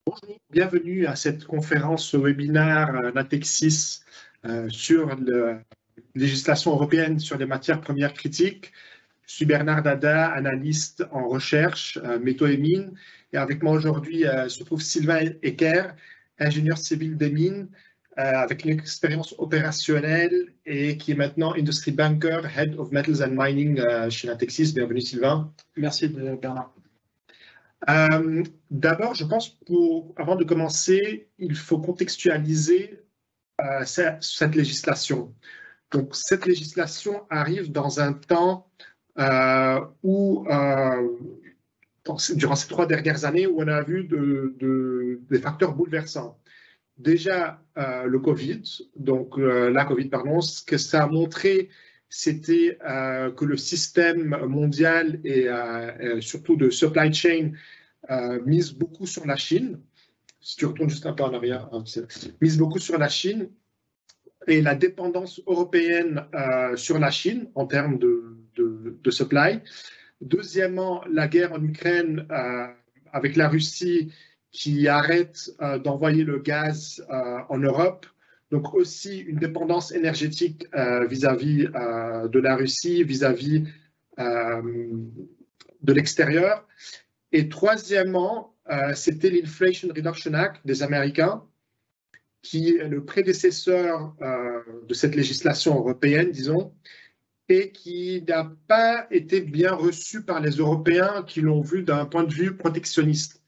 Bonjour, bienvenue à cette conférence webinaire Natexis sur la législation européenne sur les matières premières critiques. Je suis Bernard Dada, analyste en recherche, métaux et mines. Et avec moi aujourd'hui se trouve Sylvain Ecker, ingénieur civil des mines, avec une expérience opérationnelle et qui est maintenant Industry Banker, Head of Metals and Mining chez Natexis. Bienvenue Sylvain. Merci Bernard. D'abord, je pense avant de commencer, il faut contextualiser cette législation. Donc, cette législation arrive dans un temps où, durant ces 3 dernières années, où on a vu des facteurs bouleversants. Déjà, le Covid, donc la Covid, pardon, ce que ça a montré, c'était que le système mondial et surtout de supply chain mise beaucoup sur la Chine. Si tu retournes juste un peu en arrière, mise beaucoup sur la Chine et la dépendance européenne sur la Chine en termes de supply. Deuxièmement, la guerre en Ukraine avec la Russie qui arrête d'envoyer le gaz en Europe. Donc aussi une dépendance énergétique vis-à-vis de la Russie, vis-à-vis de l'extérieur. Et troisièmement, c'était l'Inflation Reduction Act des Américains, qui est le prédécesseur de cette législation européenne, disons, et qui n'a pas été bien reçu par les Européens qui l'ont vu d'un point de vue protectionniste.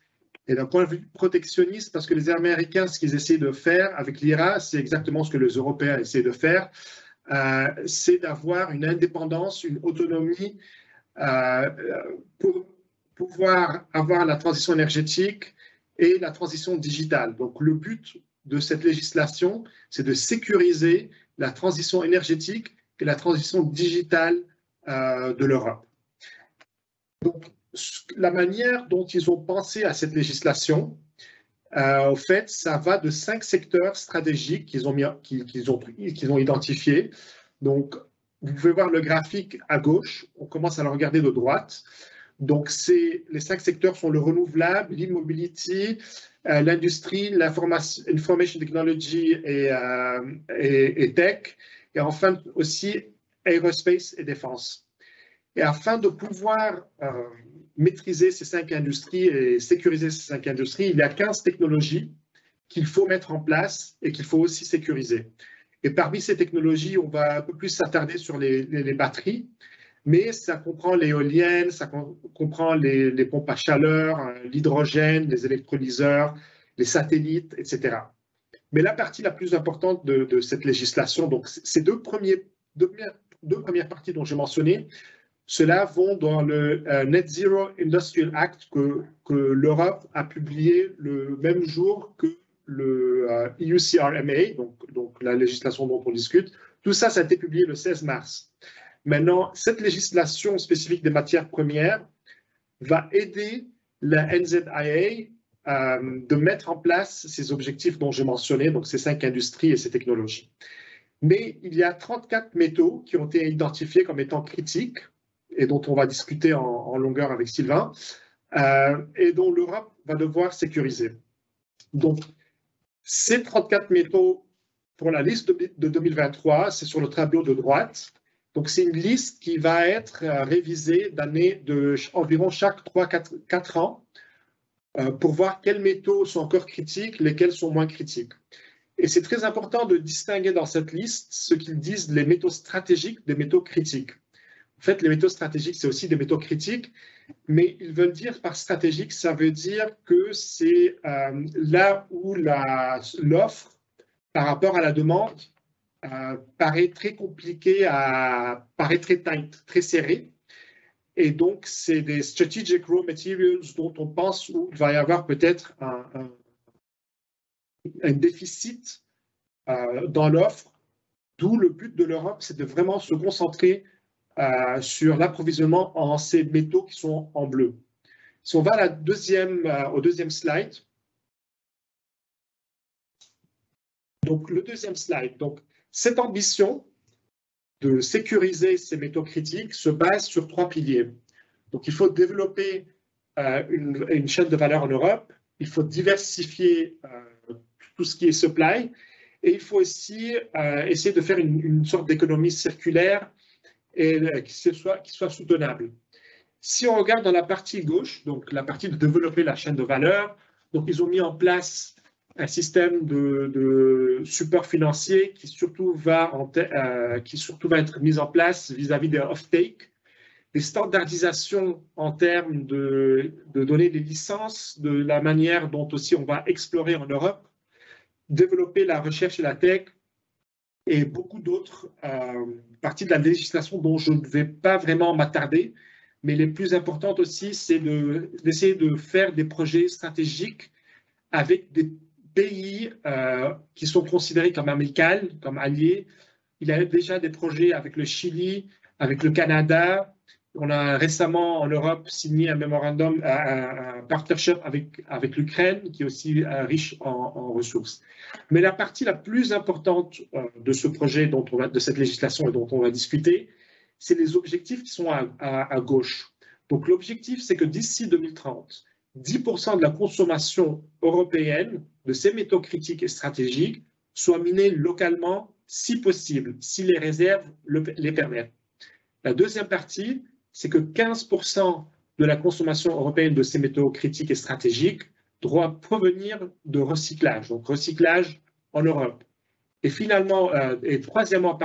Et d'un point de vue protectionniste, parce que les Américains, ce qu'ils essaient de faire avec l'IRA, c'est exactement ce que les Européens essaient de faire, c'est d'avoir une indépendance, une autonomie pour pouvoir avoir la transition énergétique et la transition digitale. Donc, le but de cette législation, c'est de sécuriser la transition énergétique et la transition digitale de l'Europe. Donc, la manière dont ils ont pensé à cette législation, au fait, ça va de 5 secteurs stratégiques qu'ils ont identifiés. Donc, vous pouvez voir le graphique à gauche. On commence à le regarder de droite. Donc, les 5 secteurs sont le renouvelable, l'e-mobility, l'industrie, l'information technology et tech, et enfin aussi aerospace et défense. Et afin de pouvoir maîtriser ces 5 industries et sécuriser ces 5 industries, il y a 15 technologies qu'il faut mettre en place et qu'il faut aussi sécuriser. Et parmi ces technologies, on va un peu plus s'attarder sur les batteries, mais ça comprend l'éolienne, ça comprend les pompes à chaleur, l'hydrogène, les électrolyseurs, les satellites, etc. Mais la partie la plus importante de cette législation, donc ces deux premières parties dont j'ai mentionné, ceux-là vont dans le Net Zero Industrial Act que l'Europe a publié le même jour que le EU-CRMA, donc la législation dont on discute. Tout ça, ça a été publié le 16 mars. Maintenant, cette législation spécifique des matières premières va aider la NZIA de mettre en place ces objectifs dont j'ai mentionné, donc ces 5 industries et ces technologies. Mais il y a 34 métaux qui ont été identifiés comme étant critiques et dont on va discuter en longueur avec Sylvain, et dont l'Europe va devoir sécuriser. Donc, ces 34 métaux, pour la liste de 2023, c'est sur le tableau de droite. Donc, c'est une liste qui va être révisée environ chaque 3-4 ans pour voir quels métaux sont encore critiques, lesquels sont moins critiques. Et c'est très important de distinguer dans cette liste ce qu'ils disent les métaux stratégiques des métaux critiques. En fait, les métaux stratégiques, c'est aussi des métaux critiques, mais ils veulent dire par stratégique, ça veut dire que c'est là où l'offre par rapport à la demande paraît très compliquée, paraît très tight, très serré. Et donc, c'est des strategic raw materials dont on pense où il va y avoir peut-être un déficit dans l'offre, d'où le but de l'Europe, c'est de vraiment se concentrer sur l'approvisionnement en ces métaux qui sont en bleu. Si on va au deuxième slide, donc le deuxième slide, donc cette ambition de sécuriser ces métaux critiques se base sur 3 piliers. Donc il faut développer une chaîne de valeur en Europe, il faut diversifier tout ce qui est supply, et il faut aussi essayer de faire une sorte d'économie circulaire et qui soit soutenable. Si on regarde dans la partie gauche, donc la partie de développer la chaîne de valeur, donc ils ont mis en place un système de support financier qui surtout va être mis en place vis-à-vis des off-take, des standardisations en termes de donner des licences, de la manière dont aussi on va explorer en Europe, développer la recherche et la tech, et beaucoup d'autres parties de la législation dont je ne vais pas vraiment m'attarder, mais les plus importantes aussi, c'est d'essayer de faire des projets stratégiques avec des pays qui sont considérés comme amicaux, comme alliés. Il y a déjà des projets avec le Chili, avec le Canada. On a récemment en Europe signé un mémorandum, un partnership avec l'Ukraine, qui est aussi riche en ressources. Mais la partie la plus importante de ce projet, de cette législation et dont on va discuter, c'est les objectifs qui sont à gauche. Donc l'objectif, c'est que d'ici 2030, 10% de la consommation européenne de ces métaux critiques et stratégiques soit minée localement, si possible, si les réserves les permettent. La deuxième partie, c'est que 15% de la consommation européenne de ces métaux critiques et stratégiques doit provenir de recyclage, donc recyclage en Europe. Et finalement, troisièmement,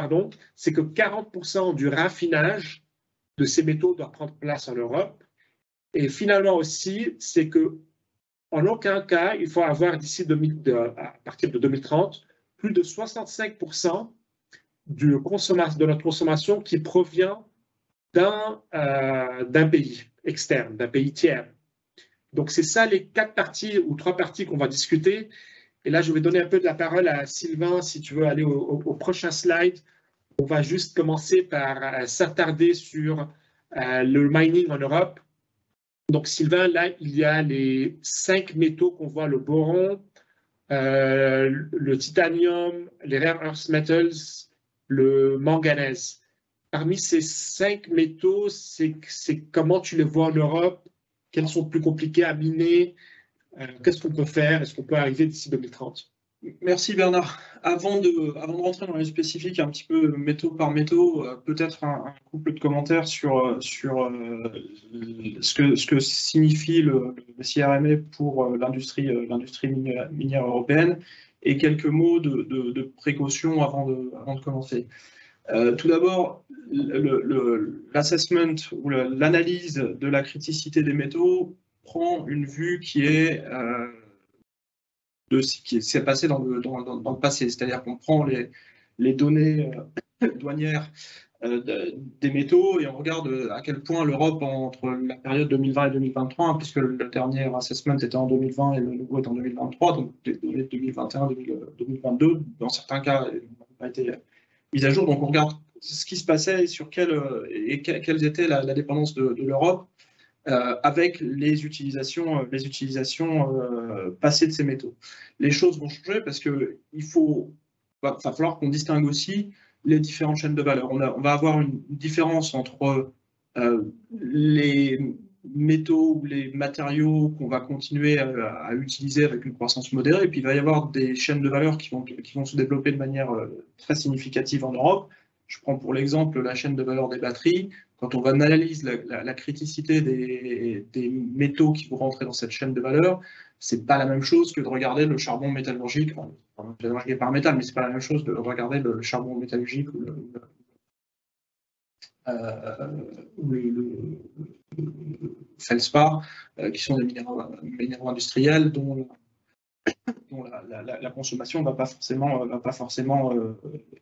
c'est que 40% du raffinage de ces métaux doit prendre place en Europe. Et finalement aussi, c'est que en aucun cas, il faut avoir à partir de 2030, plus de 65% de notre consommation qui provient d'un pays externe, d'un pays tiers. Donc, c'est ça les 4 parties ou 3 parties qu'on va discuter. Et là, je vais donner un peu de la parole à Sylvain, si tu veux aller au prochain slide. On va juste commencer par s'attarder sur le mining en Europe. Donc, Sylvain, là, il y a les 5 métaux qu'on voit, le boron, le titanium, les rare earth metals, le manganèse. Parmi ces 5 métaux, c'est comment tu les vois en Europe? Quels sont plus compliqués à miner? Qu'est-ce qu'on peut faire? Est-ce qu'on peut arriver d'ici 2030? Merci Bernard. Avant de rentrer dans les spécifiques un petit peu métaux par métaux, peut-être un couple de commentaires sur ce que signifie le CRMA pour l'industrie minière européenne et quelques mots de précaution avant de commencer. Tout d'abord, l'assessment ou l'analyse de la criticité des métaux prend une vue qui est de ce qui s'est passé dans le passé, c'est-à-dire qu'on prend les données douanières des métaux et on regarde à quel point l'Europe, entre la période 2020 et 2023, hein, puisque le dernier assessment était en 2020 et le nouveau est en 2023, donc les données de 2021, 2022, dans certains cas, n'ont pas été mises à jour. Donc on regarde ce qui se passait et sur quelle était la dépendance de l'Europe avec les utilisations passées de ces métaux. Les choses vont changer parce qu'il va falloir qu'on distingue aussi les différentes chaînes de valeur. On va avoir une différence entre les métaux ou les matériaux qu'on va continuer à utiliser avec une croissance modérée, et puis il va y avoir des chaînes de valeur qui vont se développer de manière très significative en Europe. Je prends pour l'exemple la chaîne de valeur des batteries. Quand on analyse la criticité des métaux qui vont rentrer dans cette chaîne de valeur, c'est pas la même chose que de regarder le charbon métallurgique. Enfin, métallurgique par métal, mais c'est pas la même chose de regarder le charbon métallurgique ou le feldspar, qui sont des minéraux industriels dont la consommation ne va pas forcément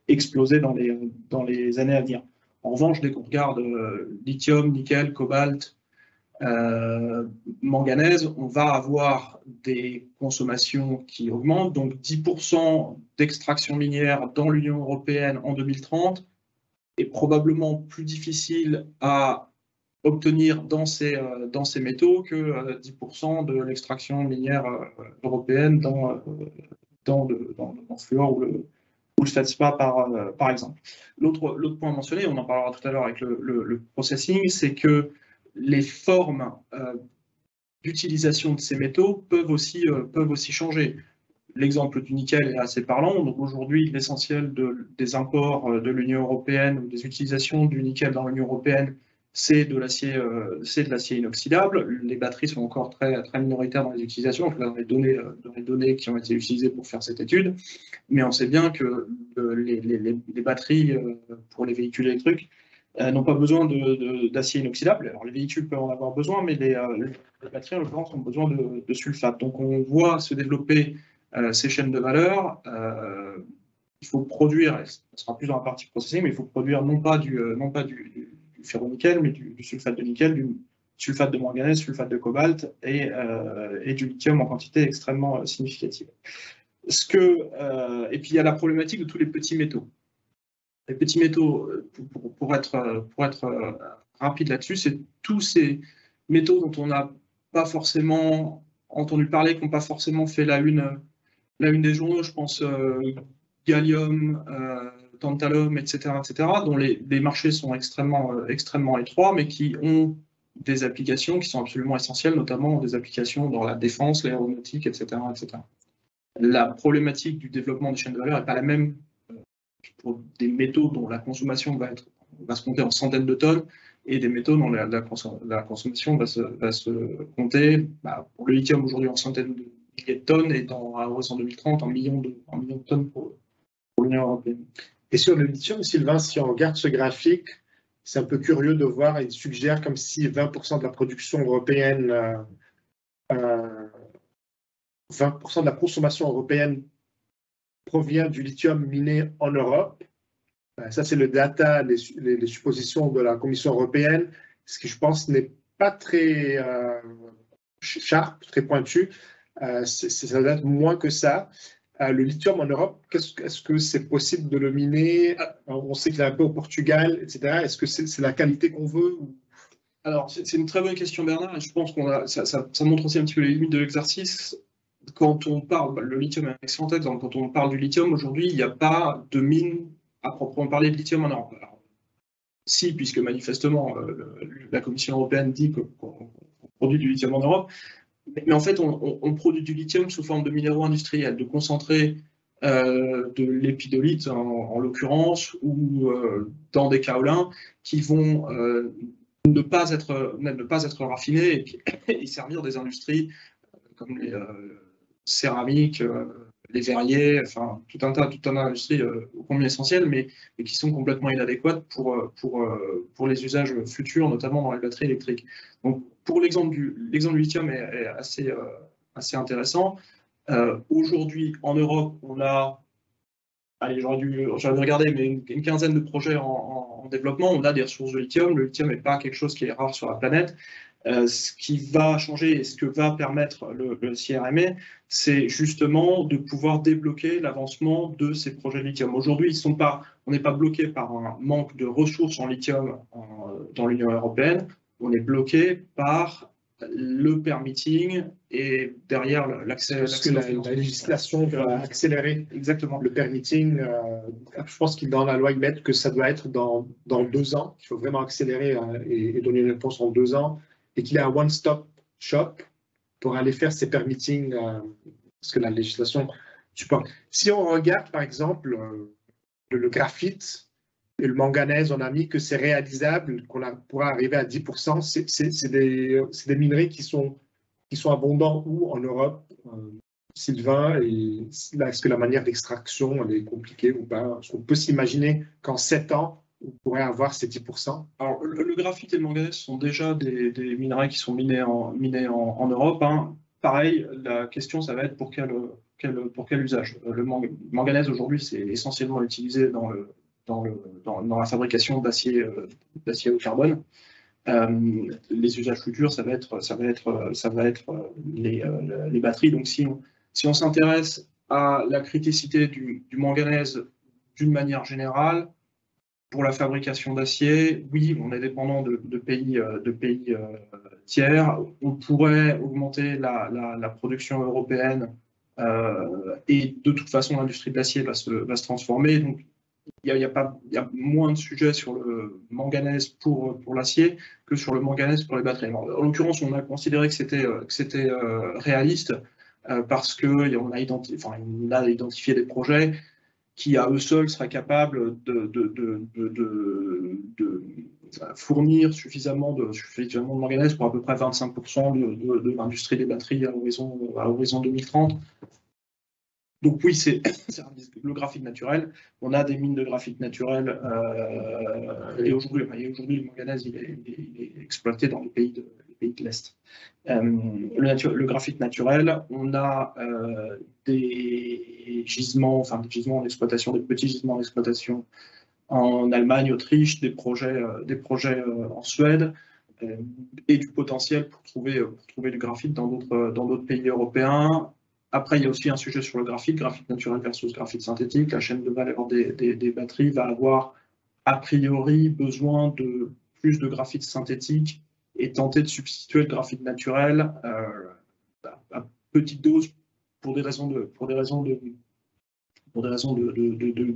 exploser dans les années à venir. En revanche, dès qu'on regarde lithium, nickel, cobalt, manganèse, on va avoir des consommations qui augmentent, donc 10% d'extraction minière dans l'Union européenne en 2030 est probablement plus difficile à obtenir dans ces métaux que 10% de l'extraction minière européenne dans le fluor ou le feldspar par exemple. L'autre point mentionné, on en parlera tout à l'heure avec le processing, c'est que les formes d'utilisation de ces métaux peuvent aussi changer. L'exemple du nickel est assez parlant. Donc aujourd'hui, l'essentiel des imports de l'Union européenne ou des utilisations du nickel dans l'Union européenne, c'est de l'acier inoxydable. Les batteries sont encore très, très minoritaires dans les utilisations, dans les données qui ont été utilisées pour faire cette étude. Mais on sait bien que les batteries pour les véhicules électriques n'ont pas besoin d'acier inoxydable. Alors les véhicules peuvent en avoir besoin, mais les batteries en l'occurrence ont besoin de sulfate. Donc on voit se développer ces chaînes de valeur. Il faut produire, ce sera plus dans la partie processing, mais il faut produire non pas du ferro-nickel, mais du sulfate de nickel, du sulfate de manganèse, sulfate de cobalt et du lithium en quantité extrêmement significative. Et puis il y a la problématique de tous les petits métaux. Les petits métaux, pour être rapide là-dessus, c'est tous ces métaux dont on n'a pas forcément entendu parler, qui n'ont pas forcément fait la une des journaux, je pense gallium, tantalum, etc., dont les marchés sont extrêmement étroits, mais qui ont des applications qui sont absolument essentielles, notamment des applications dans la défense, l'aéronautique, etc., etc. La problématique du développement des chaînes de valeur n'est pas la même pour des métaux dont la consommation va se compter en centaines de tonnes et des métaux dont la consommation va se compter, pour le lithium aujourd'hui en centaines de milliers de tonnes et à l'horizon 2030 en millions de tonnes pour l'Union européenne. Et sur le lithium, Sylvain, si on regarde ce graphique, c'est un peu curieux de voir, il suggère comme si 20% de la production européenne, 20% de la consommation européenne provient du lithium miné en Europe. Ça, c'est le data, les suppositions de la Commission européenne, ce qui, je pense, n'est pas très sharp, très pointu. Ça doit être moins que ça. Le lithium en Europe, est-ce que c'est possible de le miner? On sait qu'il est un peu au Portugal, etc. Est-ce que c'est la qualité qu'on veut? Alors, c'est une très bonne question, Bernard, et je pense ça montre aussi un petit peu les limites de l'exercice. Quand on parle, le lithium est un excellent exemple, quand on parle du lithium, aujourd'hui, il n'y a pas de mine à proprement parler de lithium en Europe. Alors, si, puisque manifestement, la Commission européenne dit qu'on produit du lithium en Europe, mais en fait, on produit du lithium sous forme de minéraux industriels, de concentrés de l'épidolite en l'occurrence, ou dans des kaolins qui vont ne pas être raffinés et servir des industries comme les céramiques, les verriers, enfin tout un tas d'industries ô combien essentielles, mais qui sont complètement inadéquates pour les usages futurs, notamment dans les batteries électriques. Donc pour l'exemple du lithium est assez intéressant. Aujourd'hui, en Europe, on a, j'aurais dû regarder, mais une quinzaine de projets en développement. On a des ressources de lithium. Le lithium n'est pas quelque chose qui est rare sur la planète. Ce qui va changer et ce que va permettre le CRMA, c'est justement de pouvoir débloquer l'avancement de ces projets de lithium. Aujourd'hui, on n'est pas bloqué par un manque de ressources en lithium dans l'Union européenne, on est bloqué par le permitting et derrière l'accès. Parce que la législation va accélérer exactement le permitting. Je pense qu'il dans la loi, ils mettent que ça doit être dans 2 ans. Il faut vraiment accélérer et donner une réponse en 2 ans. Et qu'il y a un one-stop shop pour aller faire ces permitting, parce que la législation supporte. Si on regarde, par exemple, le graphite et le manganèse, on a mis que c'est réalisable, qu'on pourra arriver à 10%. C'est des minerais qui sont abondants où en Europe, Sylvain, et est-ce que la manière d'extraction elle est compliquée ou pas? Est-ce qu'on peut s'imaginer qu'en 7 ans, on pourrait avoir ces 10%? Alors, le graphite et le manganèse sont déjà des minerais qui sont minés en Europe. Hein. Pareil, la question, ça va être pour quel usage. Le manganèse, aujourd'hui, c'est essentiellement utilisé dans la fabrication d'acier au carbone. Les usages futurs, ça va être les batteries. Donc, si on s'intéresse à la criticité du manganèse d'une manière générale, pour la fabrication d'acier, oui, on est dépendant de pays tiers. On pourrait augmenter la production européenne et de toute façon, l'industrie de l'acier va se transformer. Donc, il y a moins de sujets sur le manganèse pour l'acier que sur le manganèse pour les batteries. Alors, en l'occurrence, on a considéré que c'était réaliste parce qu'on a identifié des projets qui, à eux seuls, seraient capables de fournir suffisamment de manganèse pour à peu près 25% de l'industrie des batteries à horizon 2030. Donc oui, c'est le graphite naturel. On a des mines de graphite naturel et aujourd'hui, le manganèse il est exploité dans les pays de l'Est. Le graphite naturel, on a des gisements en exploitation, des petits gisements en exploitation en Allemagne, Autriche, des projets en Suède et du potentiel pour trouver du graphite dans d'autres pays européens. Après, il y a aussi un sujet sur le graphite naturel versus graphite synthétique. La chaîne de valeur des batteries va avoir a priori besoin de plus de graphite synthétique et tenter de substituer le graphite naturel à petite dose pour des raisons de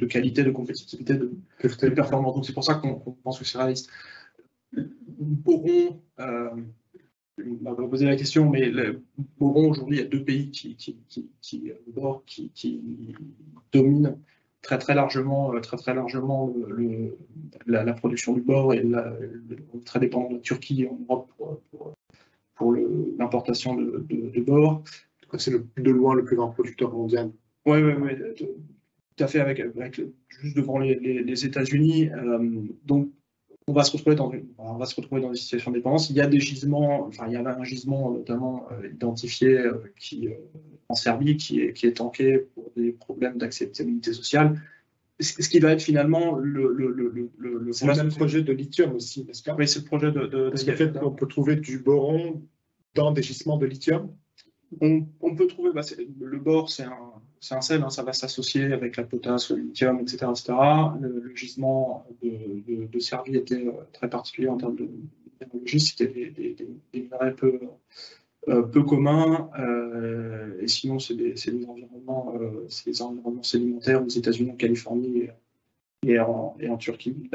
qualité, de compétitivité, de performance. Donc c'est pour ça qu'on pense que c'est réaliste. Boron, on va poser la question, mais Boron, aujourd'hui, il y a deux pays qui dominent très largement la production du bore et on est très dépendant de la Turquie en Europe pour l'importation de bore. C'est de loin le plus grand producteur mondial. Oui, tout à fait, juste devant les États-Unis. Donc, on va se retrouver dans une situation de dépendance. Il y a des gisements, il y avait un gisement notamment identifié en Serbie qui est tanké pour des problèmes d'acceptabilité sociale. Ce qui va être finalement c'est le même projet de lithium aussi, n'est-ce pas? Oui, c'est le projet de Parce qu'en fait, on peut trouver du boron dans des gisements de lithium. On peut trouver, le bore, c'est un sel, hein, ça va s'associer avec la potasse, le lithium, etc. Le gisement de Serbie était très particulier en termes de minéralogie, c'était des minerais peu communs, et sinon c'est des environnements sédimentaires aux États-Unis, en Californie et en Turquie.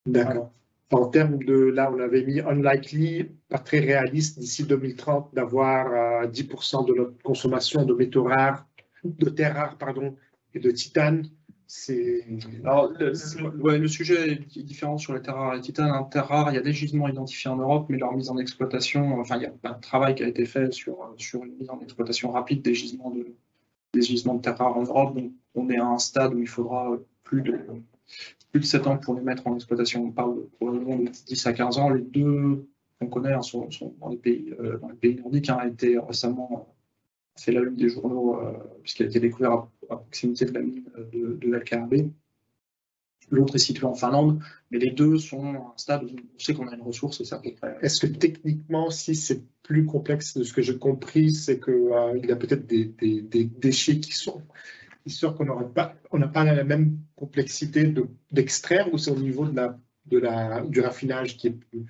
D'accord. En termes de, là, on avait mis unlikely, pas très réaliste d'ici 2030 d'avoir 10% de notre consommation de métaux rares, de terres rares, et de titane. Alors, le sujet est différent sur les terres rares et titane. En terres rares, il y a des gisements identifiés en Europe, mais leur mise en exploitation, il y a un travail qui a été fait sur une mise en exploitation rapide des gisements de terres rares en Europe. Donc, on est à un stade où il faudra plus de 7 ans pour les mettre en exploitation. On parle probablement de 10 à 15 ans. Les deux qu'on connaît sont dans les pays nordiques, a été récemment fait la une des journaux puisqu'il a été découvert à proximité de la mine de l'Alcaravé. L'autre est situé en Finlande, mais les deux sont à un stade où on sait qu'on a une ressource et c'est à peu près. Est-ce que techniquement, si c'est plus complexe de ce que j'ai compris, c'est qu'il y a peut-être des déchets qui sont sûr qu'on n'a pas la même complexité d'extraire ou c'est au niveau du raffinage qui est plus.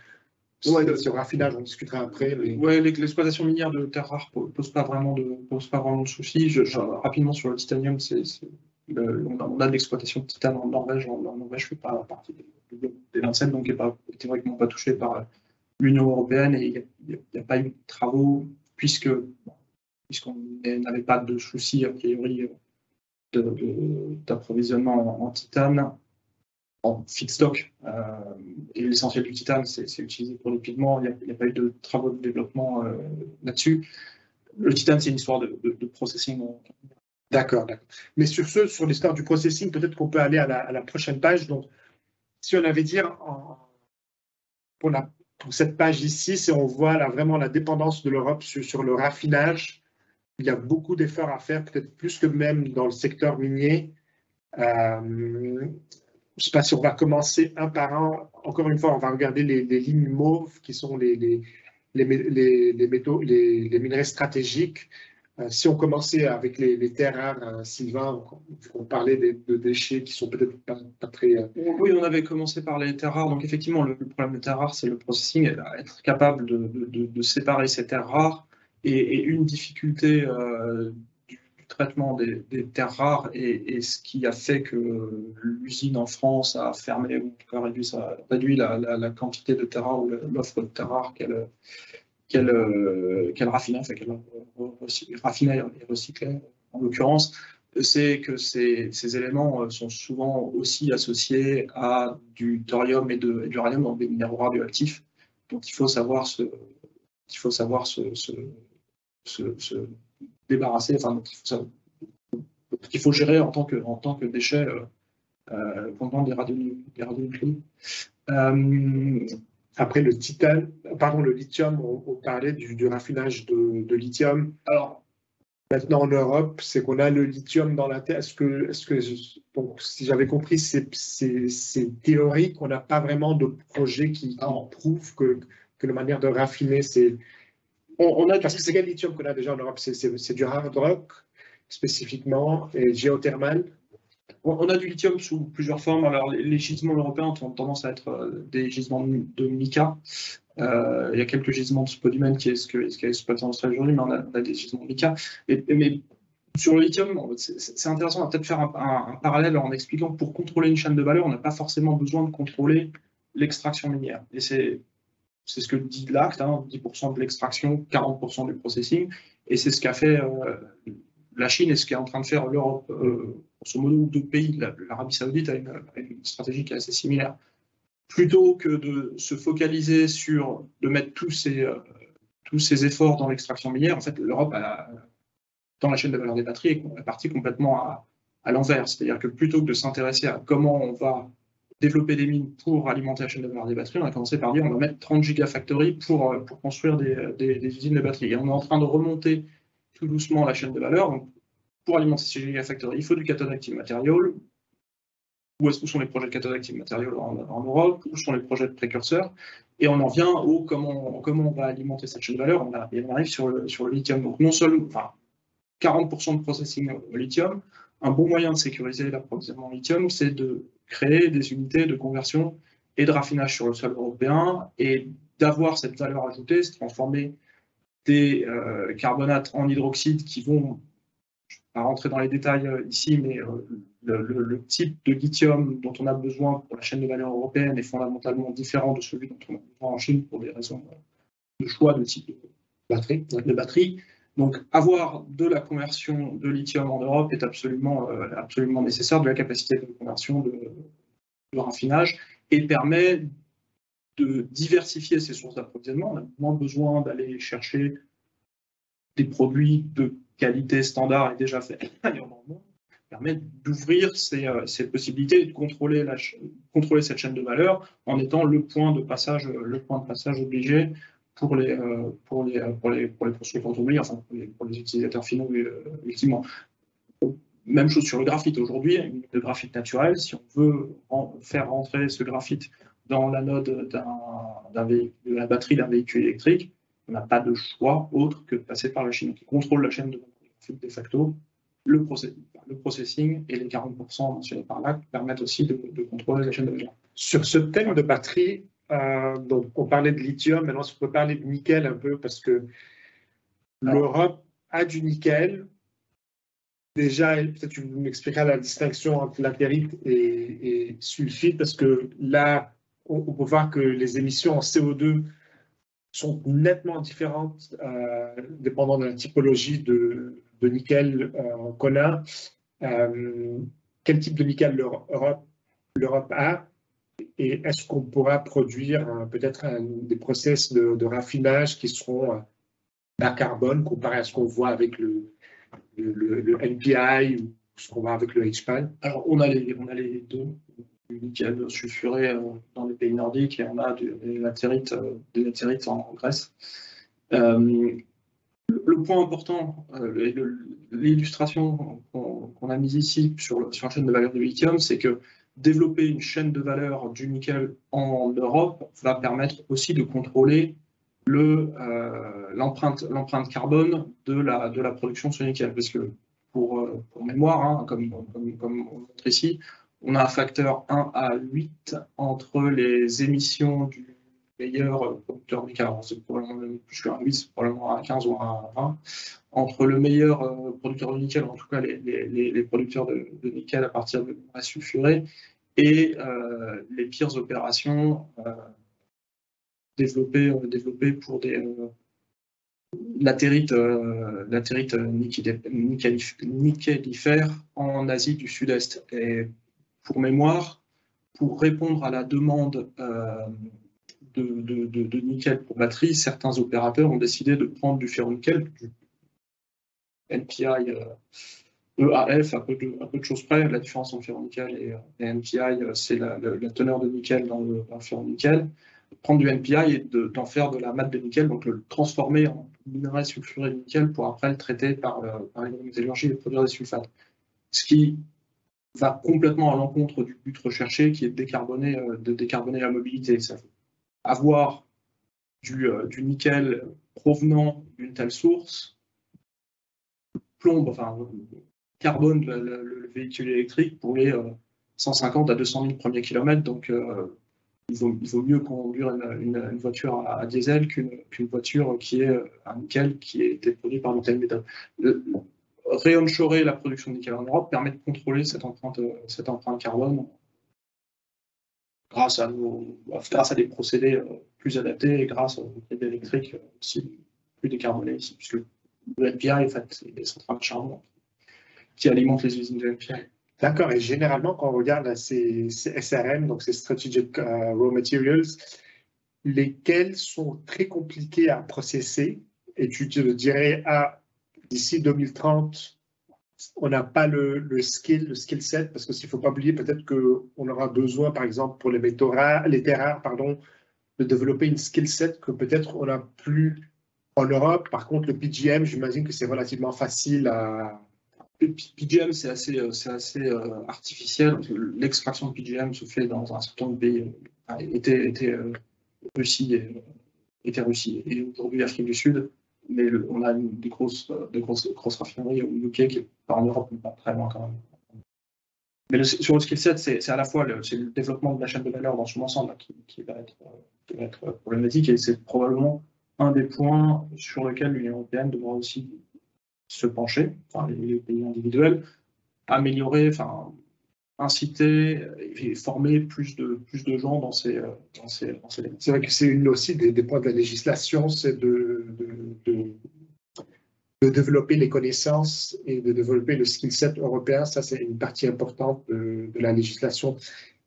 Sur le raffinage, on discutera après. Mais... Oui, l'exploitation minière de terres rares ne pose pas vraiment de soucis. Rapidement sur le titanium, on a de l'exploitation de titane en Norvège. En Norvège, je ne fais pas partie des 27, donc il n'est théoriquement pas touché par l'Union européenne et il n'y a pas eu de travaux puisqu'on n'avait pas de soucis a priori d'approvisionnement en titane, en feedstock. Et l'essentiel du titane, c'est utilisé pour les pigments. Il n'y a pas eu de travaux de développement là-dessus. Le titane, c'est une histoire de processing. D'accord. Mais sur l'histoire du processing, peut-être qu'on peut aller à la prochaine page. Donc, si on avait dit pour cette page ici, si on voit là, vraiment la dépendance de l'Europe sur le raffinage, il y a beaucoup d'efforts à faire, peut-être plus que même dans le secteur minier. Je ne sais pas si on va commencer un par un. Encore une fois, on va regarder les lignes mauves qui sont les métaux, les minerais stratégiques. Si on commençait avec les terres rares, Sylvain, on parlait de déchets qui sont peut-être pas très... Oui, on avait commencé par les terres rares. Donc effectivement, le problème des terres rares, c'est le processing, être capable de séparer ces terres rares. Et une difficulté du traitement des terres rares et ce qui a fait que l'usine en France a fermé ou en tout cas réduit la quantité de terres rares ou l'offre de terres rares qu'elle raffinait, enfin qu'elle raffinait et recyclait en l'occurrence, c'est que ces éléments sont souvent aussi associés à du thorium et de l'uranium, donc des minéraux radioactifs. Donc il faut savoir se débarrasser, enfin, donc il faut gérer en tant que déchet contenant des radionucléides. Après le le lithium, on parlait du raffinage de lithium. Alors, maintenant en Europe, c'est qu'on a le lithium dans la terre. Donc, si j'avais compris, c'est théorique, on n'a pas vraiment de projet qui prouve que la manière de raffiner, c'est. Parce que c'est quel lithium qu'on a déjà en Europe? C'est du hard rock spécifiquement et géothermal. On a du lithium sous plusieurs formes. Alors, les gisements européens ont tendance à être des gisements de mica. Il y a quelques gisements de spodumène qui est exploité en Australie aujourd'hui, mais on a des gisements de mica. Mais sur le lithium, c'est intéressant. On va peut-être faire un parallèle en expliquant que pour contrôler une chaîne de valeur, on n'a pas forcément besoin de contrôler l'extraction minière. Et c'est ce que dit l'acte, 10% de l'extraction, 40% du processing. Et c'est ce qu'a fait la Chine et ce qu'est en train de faire l'Europe. Grosso modo, deux pays, l'Arabie Saoudite a une stratégie qui est assez similaire. Plutôt que de se focaliser de mettre tous ces efforts dans l'extraction minière, en fait, l'Europe, dans la chaîne de valeur des batteries, est partie complètement à l'envers. C'est-à-dire que plutôt que de s'intéresser à comment on va développer des mines pour alimenter la chaîne de valeur des batteries, on a commencé par dire on va mettre 30 gigafactories pour construire des usines de batteries. Et on est en train de remonter tout doucement la chaîne de valeur. Donc, pour alimenter ces gigafactories, il faut du cathode active material. Où sont les projets de cathode active material en Europe? Où sont les projets de précurseurs? Et on en vient au comment on va alimenter cette chaîne de valeur. Et on arrive sur le lithium. Donc non seulement 40% de processing au lithium, un bon moyen de sécuriser l'approvisionnement en lithium, c'est de créer des unités de conversion et de raffinage sur le sol européen et d'avoir cette valeur ajoutée, se transformer des carbonates en hydroxyde qui vont, je ne vais pas rentrer dans les détails ici, mais le type de lithium dont on a besoin pour la chaîne de valeur européenne est fondamentalement différent de celui dont on a besoin en Chine pour des raisons de choix de type de batterie. Donc, avoir de la conversion de lithium en Europe est absolument nécessaire, de la capacité de conversion de raffinage, et permet de diversifier ses sources d'approvisionnement. On a moins besoin d'aller chercher des produits de qualité standard et déjà faits ailleurs dans le monde. Permet d'ouvrir ces possibilités et de contrôler cette chaîne de valeur en étant le point de passage obligé pour les constructeurs automobiles, enfin pour les utilisateurs finaux ultimement. Même chose sur le graphite. Aujourd'hui, le graphite naturel, si on veut faire rentrer ce graphite dans l'anode de la batterie d'un véhicule électrique, on n'a pas de choix autre que de passer par la Chine, qui contrôle la chaîne de graphite de facto. Le processing et les 40% mentionnés par là permettent aussi de contrôler la chaîne de valeur. Sur ce thème de batterie, donc on parlait de lithium, maintenant on peut parler de nickel un peu parce que l'Europe a du nickel. Déjà, peut-être tu m'expliqueras la distinction entre latérite et sulfite, parce que là, on peut voir que les émissions en CO2 sont nettement différentes dépendant de la typologie de nickel qu'on a. Quel type de nickel l'Europe a? Et est-ce qu'on pourra produire peut-être des process de raffinage qui seront bas carbone comparé à ce qu'on voit avec le NPI ou ce qu'on voit avec le HPAL? Alors, on a les deux, du nickel sulfuré dans les pays nordiques, et on a des latérites en Grèce. Le point important, l'illustration qu'on a mise ici sur la chaîne de valeur du lithium, c'est que développer une chaîne de valeur du nickel en Europe va permettre aussi de contrôler l'empreinte carbone de la production sur nickel. Parce que pour mémoire, comme on montre ici, on a un facteur 1 à 8 entre les émissions meilleurs producteurs de nickel. C'est probablement même plus qu'un 8, c'est probablement un 15 ou un 20. Entre le meilleur producteur de nickel, en tout cas les producteurs de nickel à partir de minerais sulfurés, et les pires opérations développées pour latérite nickelifère en Asie du Sud-Est. Et pour mémoire, pour répondre à la demande de nickel pour batterie, certains opérateurs ont décidé de prendre du ferronickel, du NPI EAF, à peu de choses près. La différence entre ferronickel et NPI, c'est la teneur de nickel dans le ferronickel. Prendre du NPI et d'en faire de la mate de nickel, donc le transformer en minerai sulfuré de nickel pour après le traiter par les métallurgies et produire des sulfates. Ce qui va complètement à l'encontre du but recherché qui est de décarboner la mobilité. Ça, avoir du nickel provenant d'une telle source carbone le véhicule électrique pour les 150 à 200 000 premiers kilomètres. Donc, il vaut mieux conduire une voiture à diesel qu'une voiture qui est un nickel qui a été produit par une telle méthode. Réonshorer la production de nickel en Europe permet de contrôler cette empreinte carbone grâce à des procédés plus adaptés et grâce aux procédés électriques aussi plus décarbonés ici, puisque le NPI, en fait, c'est des centrales à charbon qui alimentent les usines de NPI. D'accord, et généralement, quand on regarde ces SRM, donc ces Strategic Raw Materials, lesquels sont très compliqués à processer, et tu te dirais, d'ici 2030, on n'a pas le skill set, parce qu'il ne faut pas oublier peut-être qu'on aura besoin, par exemple, pour les terres rares, de développer une skill set que peut-être on n'a plus en Europe. Par contre, le PGM, j'imagine que c'est relativement facile à... Le PGM, c'est assez artificiel. L'extraction de PGM se fait dans un certain nombre de pays. Était Russie et aujourd'hui Afrique du Sud. Mais on a des grosses raffineries au UK qui, en Europe, n'est pas très loin quand même. Mais sur le skill set, c'est à la fois le développement de la chaîne de valeur dans son ensemble qui va être problématique, et c'est probablement un des points sur lesquels l'Union européenne devra aussi se pencher, les pays individuels, améliorer, inciter et former plus de gens dans ces domaines. C'est vrai que c'est une aussi des points de la législation, c'est de développer les connaissances et de développer le skill set européen. Ça, c'est une partie importante de la législation.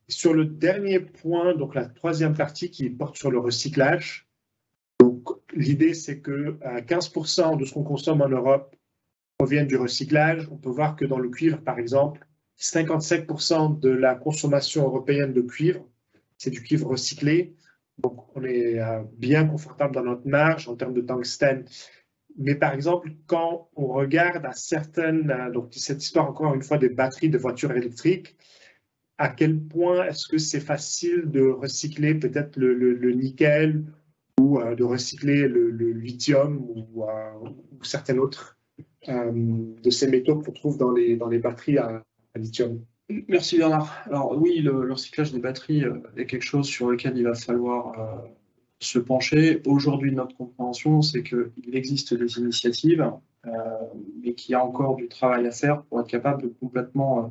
Sur le dernier point, donc la troisième partie qui porte sur le recyclage, l'idée, c'est que 15% de ce qu'on consomme en Europe provient du recyclage. On peut voir que dans le cuivre, par exemple, 55% de la consommation européenne de cuivre, c'est du cuivre recyclé. Donc, on est bien confortable dans notre marge en termes de tungstène. Mais par exemple, quand on regarde à certaines, donc cette histoire encore une fois des batteries de voitures électriques, à quel point est-ce que c'est facile de recycler peut-être le nickel ou de recycler le lithium ou certains autres de ces métaux qu'on trouve dans les batteries à lithium? Merci Bernard. Alors oui, le recyclage des batteries est quelque chose sur lequel il va falloir se pencher. Aujourd'hui, notre compréhension, c'est qu'il existe des initiatives, mais qu'il y a encore du travail à faire pour être capable de complètement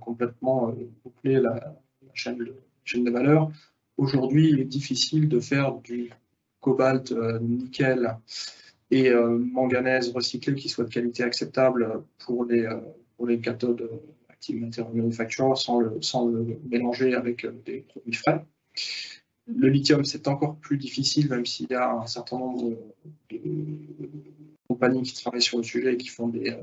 boucler la chaîne de valeur. Aujourd'hui, il est difficile de faire du cobalt, nickel et manganèse recyclé qui soit de qualité acceptable pour les cathodes active material manufacture sans le mélanger avec des produits frais. Le lithium, c'est encore plus difficile, même s'il y a un certain nombre de compagnies qui travaillent sur le sujet et qui font des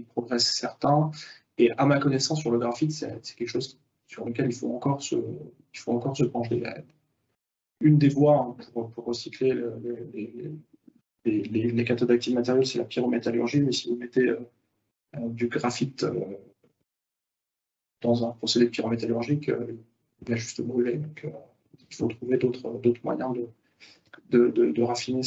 progrès certains. Et à ma connaissance, sur le graphite, c'est quelque chose sur lequel il faut encore se pencher. Une des voies pour recycler les cathodes actives matériaux, c'est la pyrométallurgie, mais si vous mettez du graphite dans un procédé pyrométallurgique, il va juste brûler. Donc, il faut trouver d'autres moyens de raffiner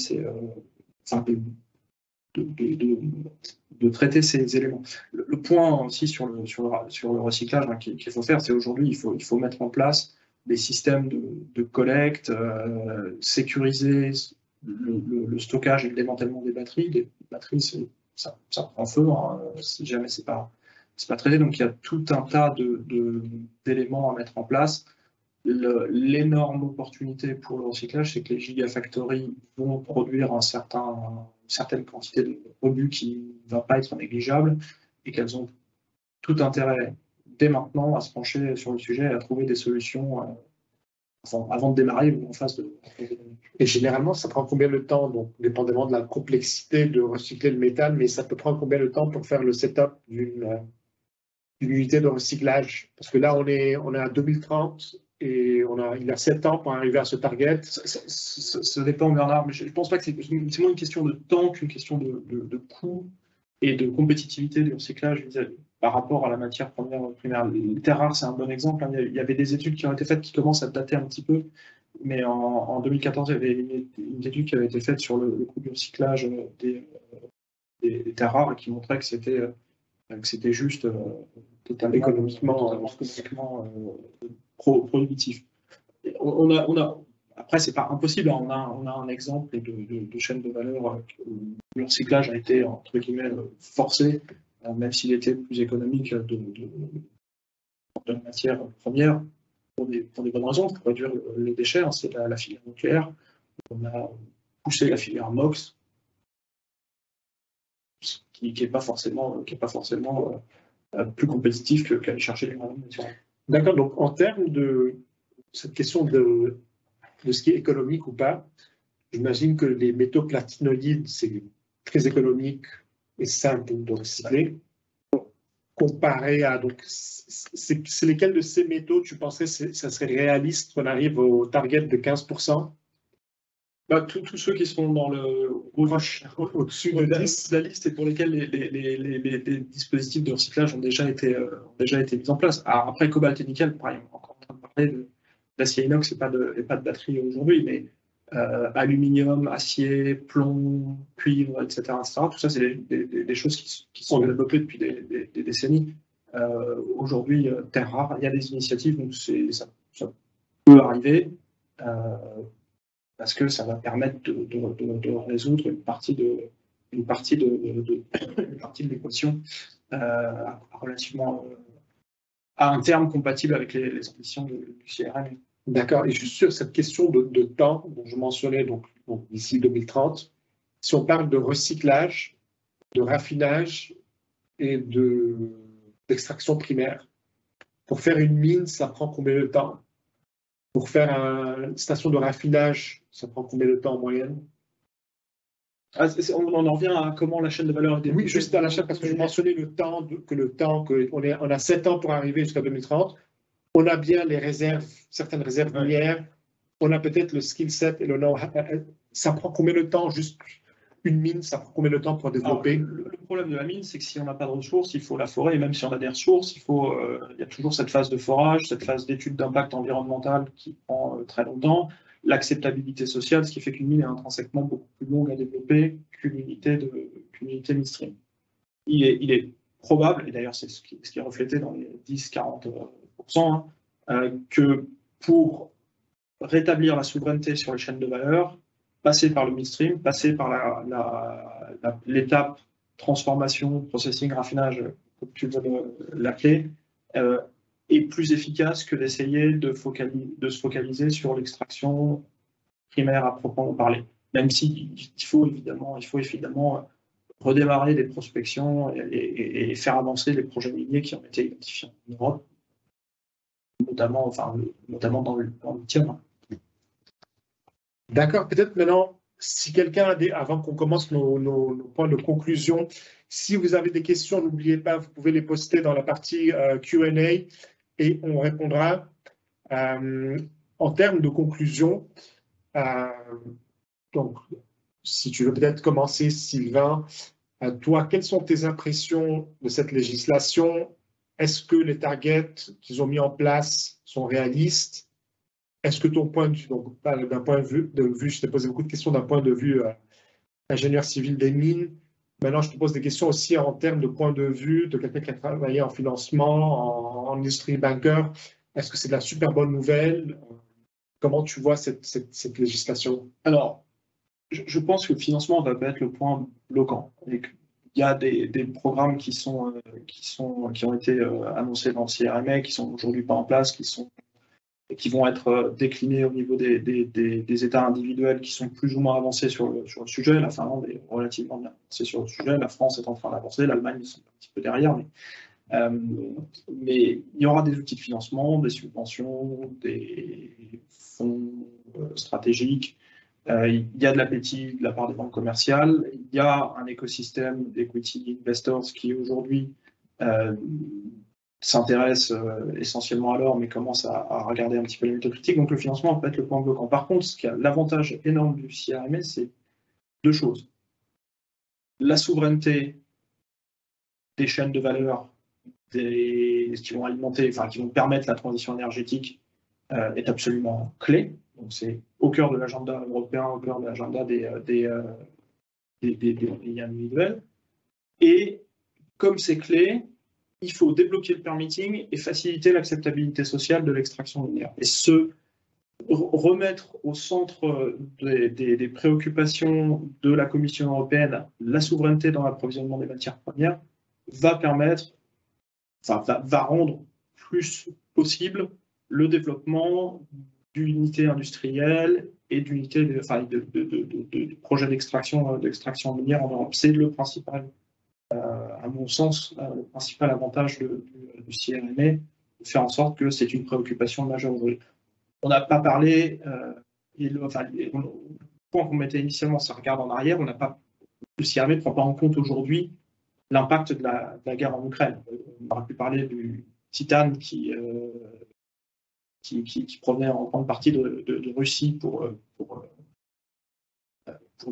de traiter ces éléments. Le point aussi sur le recyclage qu'il faut faire, c'est aujourd'hui, il faut mettre en place des systèmes de collecte, sécuriser le stockage et le démantèlement des batteries. Les batteries, ça prend feu, hein, si jamais c'est pas traité. Donc il y a tout un tas d'éléments à mettre en place. L'énorme opportunité pour le recyclage, c'est que les gigafactories vont produire une certaine quantité de produits qui ne va pas être négligeable et qu'elles ont tout intérêt dès maintenant à se pencher sur le sujet et à trouver des solutions avant de démarrer ou en phase de. Et généralement, ça prend combien de temps, donc dépendamment de la complexité de recycler le métal, mais ça peut prendre combien de temps pour faire le setup d'une unité de recyclage? Parce que là, on est à 2030 et il a 7 ans pour arriver à ce target. Ça dépend, Bernard, mais je ne pense pas que c'est moins une question de temps qu'une question de coût et de compétitivité du recyclage par rapport à la matière première primaire. Les terres rares, c'est un bon exemple. Il y avait des études qui ont été faites qui commencent à dater un petit peu, mais en 2014, il y avait une étude qui avait été faite sur le coût du recyclage des terres rares et qui montrait que c'était juste totalement économiquement prohibitif. Après, c'est pas impossible. On a un exemple de chaîne de valeur où le recyclage a été, entre guillemets, forcé, même s'il était plus économique de la matière première, pour des bonnes raisons, pour réduire les déchets. Hein, c'est la filière nucléaire. On a poussé la filière MOX, qui n'est pas forcément plus compétitif qu'aller chercher les moyens naturels. D'accord. Donc, en termes de cette question de ce qui est économique ou pas, j'imagine que les métaux platinoïdes, c'est très économique et simple de recycler. Comparé à, donc, c'est lesquels de ces métaux tu penserais que ça serait réaliste qu'on arrive au target de 15%? Tous ceux qui sont dans au-dessus de la liste et pour lesquels les dispositifs de recyclage ont déjà été mis en place. Alors après, cobalt et nickel, pareil, on est encore en train de parler d'acier inox et pas de batterie aujourd'hui, mais aluminium, acier, plomb, cuivre, etc. Tout ça, c'est des choses qui sont développées depuis des décennies. Aujourd'hui, terres rares, il y a des initiatives, donc ça peut arriver. Parce que ça va permettre de résoudre une partie de l'équation relativement à un terme compatible avec les ambitions du CRM. D'accord. Et juste sur cette question de temps dont je mentionnais, donc d'ici 2030, si on parle de recyclage, de raffinage et d'extraction primaire, pour faire une mine, ça prend combien de temps? Pour faire une station de raffinage, ça prend combien de temps en moyenne? On en revient à comment la chaîne de valeur est développée. Oui, juste à la chaîne, parce que je mentionnais qu'on a 7 ans pour arriver jusqu'à 2030. On a bien les réserves, certaines réserves minières, on a peut-être le skill set et le know-how. Ça prend combien de temps, juste une mine, ça prend combien de temps pour développer? Le problème de la mine, c'est que si on n'a pas de ressources, il faut la forer, et même si on a des ressources, il y a toujours cette phase de forage, cette phase d'étude d'impact environnemental qui prend très longtemps, l'acceptabilité sociale, ce qui fait qu'une mine est intrinsèquement beaucoup plus longue à développer qu'une unité midstream. Il est probable, et d'ailleurs c'est ce qui est reflété dans les 10-40%, que pour rétablir la souveraineté sur les chaînes de valeur, passer par le midstream, passer par l'étape transformation, processing, raffinage, comme tu veux l'appeler, est plus efficace que d'essayer de se focaliser sur l'extraction primaire à proprement parler. Même s'il faut évidemment redémarrer des prospections et faire avancer les projets miniers qui ont été identifiés en Europe, notamment dans le lithium. D'accord, peut-être maintenant, si quelqu'un a avant qu'on commence nos points de conclusion, si vous avez des questions, n'oubliez pas, vous pouvez les poster dans la partie Q&A et on répondra. En termes de conclusion, donc, si tu veux peut-être commencer, Sylvain, toi, quelles sont tes impressions de cette législation? Est-ce que les targets qu'ils ont mis en place sont réalistes? Est-ce que ton point de vue, donc d'un point de vue, je t'ai posé beaucoup de questions d'un point de vue ingénieur civil des mines. Maintenant, je te pose des questions aussi en termes de point de vue de quelqu'un qui a travaillé en financement, en industrie banker. Est-ce que c'est de la super bonne nouvelle? Comment tu vois cette législation? Alors, je pense que le financement va pas être le point bloquant. Il y a des programmes qui ont été annoncés dans le CRMA, qui sont aujourd'hui pas en place, qui vont être déclinés au niveau des États individuels qui sont plus ou moins avancés sur le sujet. La Finlande est relativement bien avancée sur le sujet, la France est en train d'avancer, l'Allemagne ils sont un petit peu derrière, mais il y aura des outils de financement, des subventions, des fonds stratégiques. Il y a de l'appétit de la part des banques commerciales. Il y a un écosystème d'equity investors qui aujourd'hui s'intéresse essentiellement à l'or, mais commence à regarder un petit peu les méthodes critiques. Donc le financement peut être le point bloquant. Par contre, ce qui a l'avantage énorme du CRMA, c'est deux choses. La souveraineté des chaînes de valeur qui vont alimenter, enfin qui vont permettre la transition énergétique est absolument clé. Donc c'est au cœur de l'agenda européen, au cœur de l'agenda des pays individuels. Et comme c'est clé, il faut débloquer le permitting et faciliter l'acceptabilité sociale de l'extraction minière. Et remettre au centre des préoccupations de la Commission européenne la souveraineté dans l'approvisionnement des matières premières va rendre plus possible le développement d'unités industrielles et d'unités de projets d'extraction minière en Europe. C'est le principal, à mon sens, le principal avantage du CRMA, de faire en sorte que c'est une préoccupation majeure aujourd'hui. On n'a pas parlé, le point qu'on mettait initialement, ça regarde en arrière, le CRMA ne prend pas en compte aujourd'hui l'impact de la guerre en Ukraine. On aurait pu parler du titane qui provenait en grande partie de Russie pour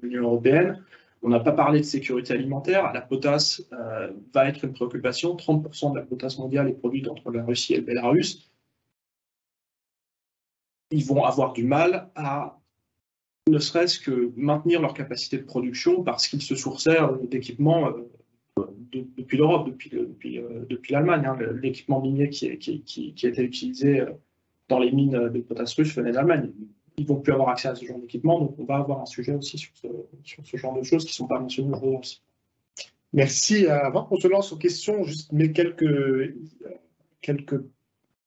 l'Union européenne. On n'a pas parlé de sécurité alimentaire. La potasse va être une préoccupation. 30% de la potasse mondiale est produite entre la Russie et le Bélarus. Ils vont avoir du mal à ne serait-ce que maintenir leur capacité de production parce qu'ils se sourçaient d'équipements depuis l'Europe, depuis l'Allemagne. Hein. L'équipement minier qui a été utilisé dans les mines de potasse russes venait d'Allemagne. Ils ne vont plus avoir accès à ce genre d'équipement, donc on va avoir un sujet aussi sur ce genre de choses qui ne sont pas mentionnées aujourd'hui. Merci. Avant qu'on se lance aux questions, juste mes quelques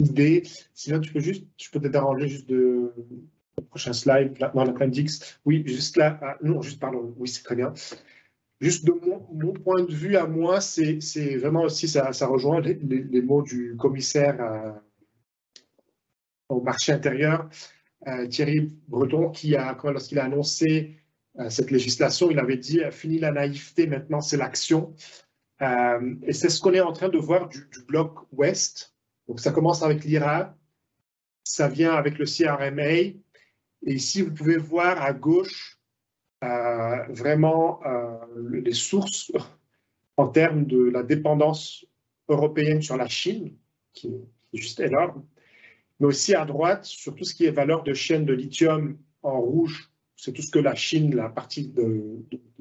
idées. Sinon, je peux t'aider à ranger juste le prochain slide, dans l'appendix. Oui, juste là. Non, juste, pardon. Oui, c'est très bien. Juste de mon point de vue à moi, c'est vraiment aussi, ça rejoint les mots du commissaire au marché intérieur, Thierry Breton, lorsqu'il a annoncé cette législation, il avait dit « Fini la naïveté, maintenant c'est l'action ». Et c'est ce qu'on est en train de voir du bloc Ouest. Donc ça commence avec l'IRA, ça vient avec le CRMA, et ici vous pouvez voir à gauche vraiment les sources en termes de la dépendance européenne sur la Chine, qui est juste énorme, mais aussi à droite sur tout ce qui est valeur de chaîne de lithium en rouge, c'est tout ce que la Chine, la partie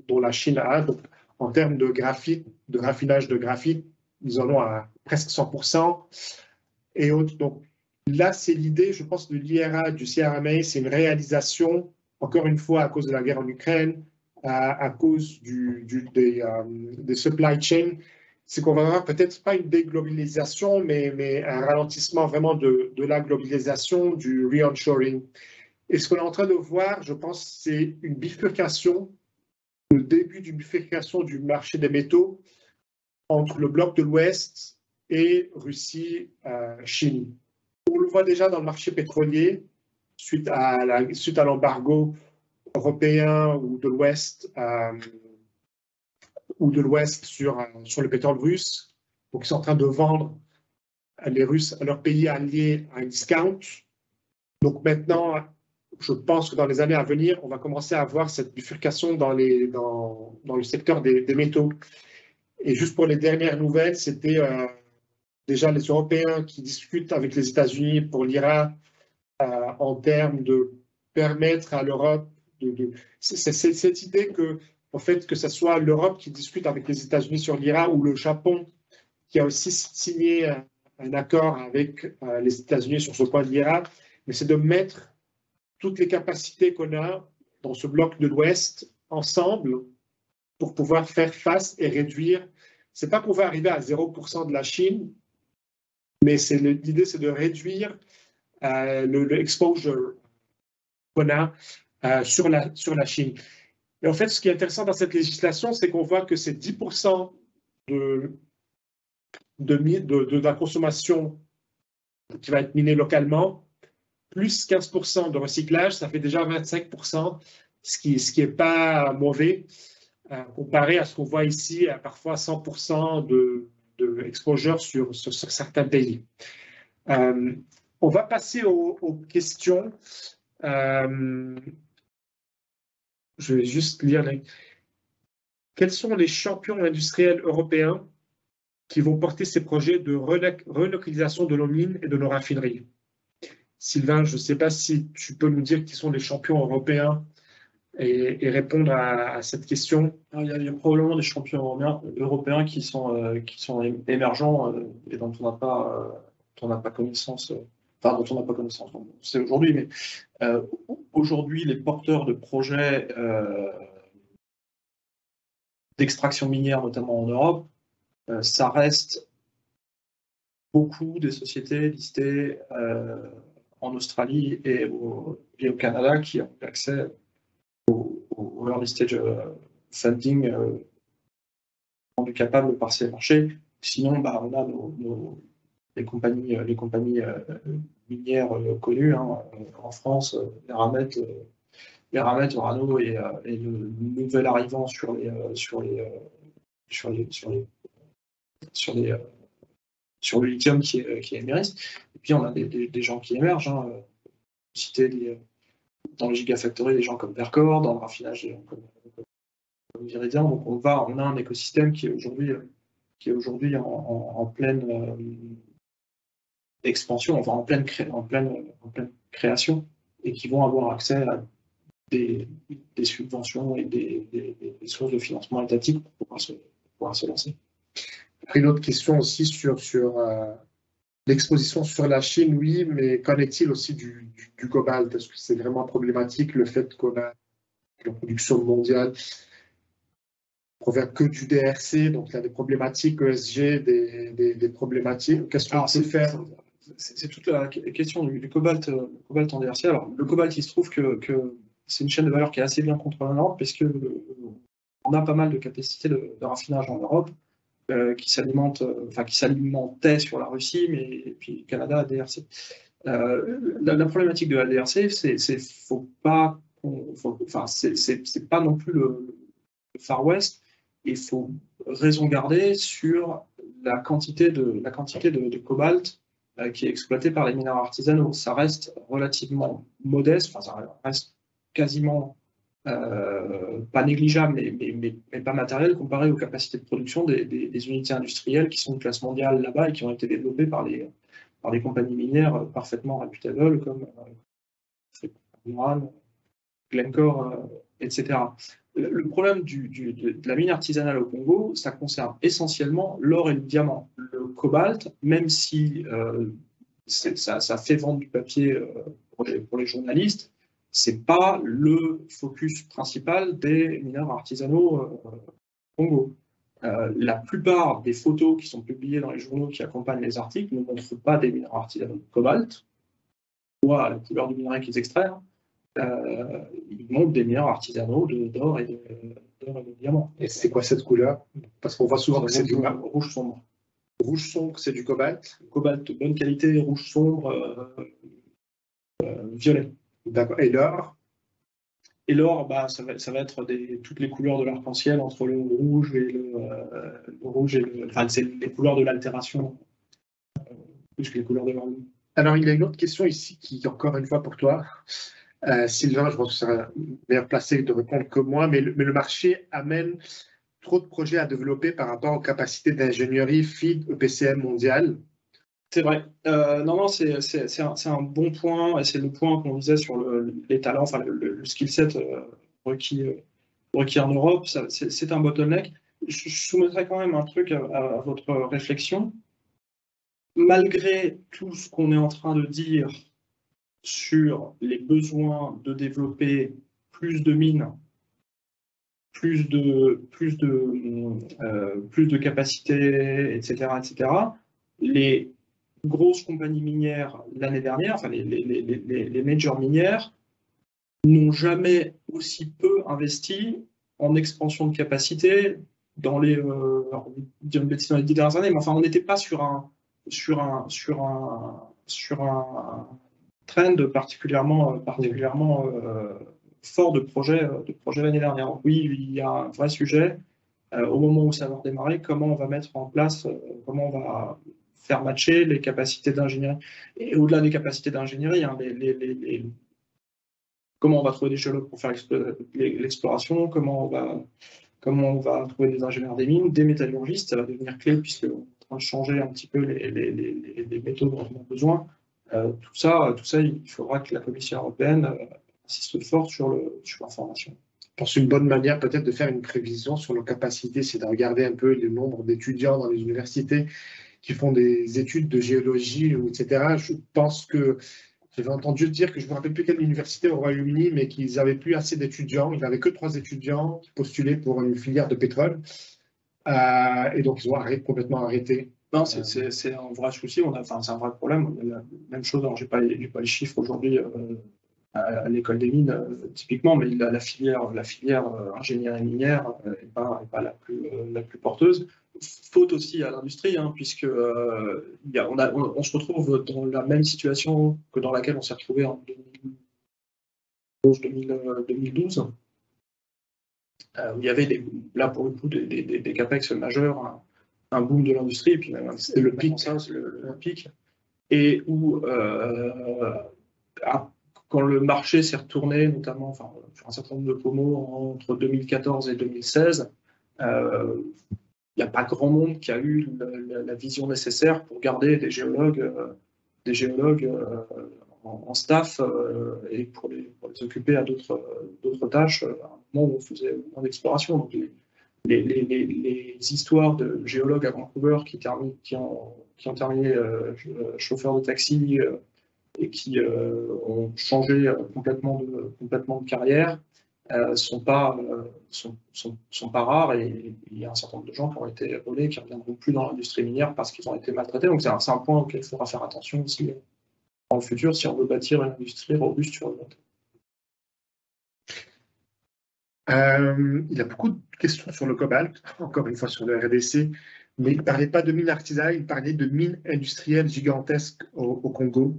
dont la Chine a, donc, en termes de graphite, de raffinage de graphite, ils en ont à presque 100%. Et autres. Donc là, c'est l'idée, je pense, de l'IRA, du CRMA, c'est une réalisation, encore une fois, à cause de la guerre en Ukraine, à cause des supply chains, c'est qu'on va avoir peut-être pas une déglobalisation, mais un ralentissement vraiment de la globalisation, du re-onshoring. Et ce qu'on est en train de voir, je pense, c'est une bifurcation, le début d'une bifurcation du marché des métaux entre le bloc de l'Ouest et Russie, Chine. On le voit déjà dans le marché pétrolier, suite à l'embargo européen ou de l'Ouest sur le pétrole russe. Donc, ils sont en train de vendre les Russes à leurs pays alliés à un discount. Donc maintenant, je pense que dans les années à venir, on va commencer à voir cette bifurcation dans le secteur des métaux. Et juste pour les dernières nouvelles, c'était déjà les Européens qui discutent avec les États-Unis pour l'IRA en termes de permettre à l'Europe c'est cette idée que, en fait, que ce soit l'Europe qui discute avec les États-Unis sur l'IRA ou le Japon qui a aussi signé un accord avec les États-Unis sur ce point d'IRA, mais c'est de mettre toutes les capacités qu'on a dans ce bloc de l'Ouest ensemble pour pouvoir faire face et réduire. Ce n'est pas qu'on va arriver à 0% de la Chine, mais l'idée, c'est de réduire l'exposure qu'on a sur la Chine. Et en fait, ce qui est intéressant dans cette législation, c'est qu'on voit que c'est 10% de la consommation qui va être minée localement, plus 15% de recyclage, ça fait déjà 25%, ce qui est pas mauvais, comparé à ce qu'on voit ici, à parfois 100% de exposure sur certains pays. On va passer aux questions. Je vais juste lire. Quels sont les champions industriels européens qui vont porter ces projets de relocalisation de nos mines et de nos raffineries? Sylvain, je ne sais pas si tu peux nous dire qui sont les champions européens et répondre à cette question. Il y a probablement des champions européens qui sont émergents et dont on n'a pas connaissance. Enfin, dont on n'a pas connaissance, c'est aujourd'hui, mais aujourd'hui, les porteurs de projets d'extraction minière, notamment en Europe, ça reste beaucoup des sociétés listées en Australie et au Canada qui ont accès au early stage funding rendu capable par ces marchés. Sinon, on a les compagnies minières connues en France, Eramet, Orano et le nouvel arrivant sur le lithium qui est Emeris. Et puis on a des gens qui émergent. Citer dans le Gigafactory des gens comme Vercor, dans le raffinage comme Viridian. Donc on a un écosystème qui est aujourd'hui en pleine expansion, enfin en pleine création, et qui vont avoir accès à des subventions et des sources de financement étatiques pour pouvoir se lancer. Après, une autre question aussi sur l'exposition sur la Chine, oui, mais qu'en est-il aussi du cobalt? Est-ce que c'est vraiment problématique le fait qu'on a la production mondiale provient que du DRC, donc il y a des problématiques ESG, des problématiques. Qu'est-ce qu'on peut faire? C'est toute la question du cobalt en DRC. Alors, le cobalt, il se trouve que c'est une chaîne de valeur qui est assez bien contrôlée en Europe, puisque on a pas mal de capacités de raffinage en Europe qui s'alimentaient sur la Russie, et puis le Canada à DRC. La problématique de la DRC, c'est pas non plus le Far West. Il faut raison garder sur la quantité de cobalt qui est exploitée par les mineurs artisanaux. Ça reste relativement modeste, ça reste quasiment pas négligeable, mais pas matériel comparé aux capacités de production des unités industrielles qui sont de classe mondiale là-bas et qui ont été développées par des compagnies minières parfaitement réputables comme Glencore, etc. Le problème de la mine artisanale au Congo, ça concerne essentiellement l'or et le diamant. Le cobalt, même si ça fait vendre du papier pour les journalistes, c'est pas le focus principal des mineurs artisanaux au Congo. La plupart des photos qui sont publiées dans les journaux qui accompagnent les articles ne montrent pas des mineurs artisanaux de cobalt, ou à la couleur du minerai qu'ils extraient. Ils montrent des mineurs artisanaux d'or et de diamant. Et c'est quoi cette couleur? Parce qu'on voit souvent que c'est du rouge sombre. Rouge sombre, c'est du cobalt? Cobalt de bonne qualité, rouge sombre, violet. D'accord. Et l'or? Et l'or, ça va être toutes les couleurs de l'arc-en-ciel entre le rouge et le rouge et enfin, c'est les couleurs de l'altération plus que les couleurs de l'or. Alors, il y a une autre question ici qui, encore une fois, pour toi. Sylvain, je pense que tu seras meilleur placé de répondre que moi, mais le marché amène trop de projets à développer par rapport aux capacités d'ingénierie FEED EPCM mondiale. C'est vrai. Non, c'est un bon point, et c'est le point qu'on disait sur les talents, enfin le skill set requis en Europe. C'est un bottleneck. Je soumettrai quand même un truc à votre réflexion. malgré tout ce qu'on est en train de dire sur les besoins de développer plus de mines, plus de capacités, etc., les grosses compagnies minières l'année dernière, enfin les majors minières, n'ont jamais aussi peu investi en expansion de capacité dans les, dire une bêtise, dans les 10 dernières années, mais enfin, on n'était pas sur un trend particulièrement fort de projets l'année dernière. Donc oui, il y a un vrai sujet. Au moment où ça va redémarrer, comment on va mettre en place, comment on va faire matcher les capacités d'ingénierie. Et au-delà des capacités d'ingénierie, hein, comment on va trouver des géologues pour faire l'exploration, comment on va trouver des ingénieurs des mines, des métallurgistes, ça va devenir clé puisqu'on est en train de changer un petit peu les métaux dont on a besoin. Tout ça, il faudra que la Commission européenne insiste fort sur l'information. Je pense une bonne manière peut-être de faire une prévision sur nos capacités, c'est de regarder un peu le nombre d'étudiants dans les universités qui font des études de géologie, etc. Je pense que j'avais entendu dire que je ne me rappelle plus quelle université au Royaume-Uni, mais qu'ils n'avaient plus assez d'étudiants. Ils n'avaient que 3 étudiants qui postulaient pour une filière de pétrole. Et donc, ils ont complètement arrêté. Non, c'est un vrai souci. C'est un vrai problème. Il y a la même chose. Alors, j'ai pas les chiffres aujourd'hui à l'école des mines, typiquement, mais la filière ingénierie minière n'est pas la plus porteuse. Faute aussi à l'industrie, hein, puisque on se retrouve dans la même situation que dans laquelle on s'est retrouvé en 2012, où il y avait là pour le coup des capex majeurs, un boom de l'industrie, et puis même c'était le pic, le pic, et où quand le marché s'est retourné, notamment sur un certain nombre de pomos entre 2014 et 2016, il n'y a pas grand monde qui a eu la vision nécessaire pour garder des géologues en staff et pour les occuper à d'autres tâches à un moment où on faisait moins d'exploration. Donc les histoires de géologues à Vancouver qui ont terminé chauffeur de taxi et qui ont changé complètement de carrière sont pas rares, et il y a un certain nombre de gens qui ont été volés, qui ne reviendront plus dans l'industrie minière parce qu'ils ont été maltraités. Donc c'est un point auquel il faudra faire attention aussi dans le futur si on veut bâtir une industrie robuste sur le long terme. Il y a beaucoup de questions sur le cobalt, encore une fois sur le RDC, mais il ne parlait pas de mines artisanales, il parlait de mines industrielles gigantesques au Congo.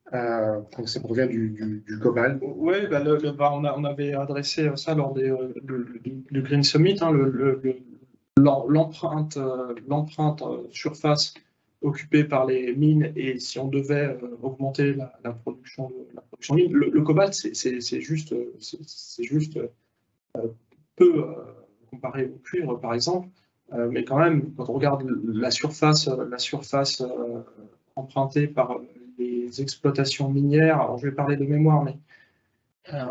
Ça provient du cobalt. Oui, on avait adressé ça lors du Green Summit, hein, l'empreinte surface occupée par les mines, et si on devait augmenter la production de mines. Le cobalt, c'est juste peu comparé au cuivre, par exemple, mais quand même, quand on regarde la surface empruntée par les exploitations minières, alors je vais parler de mémoire, mais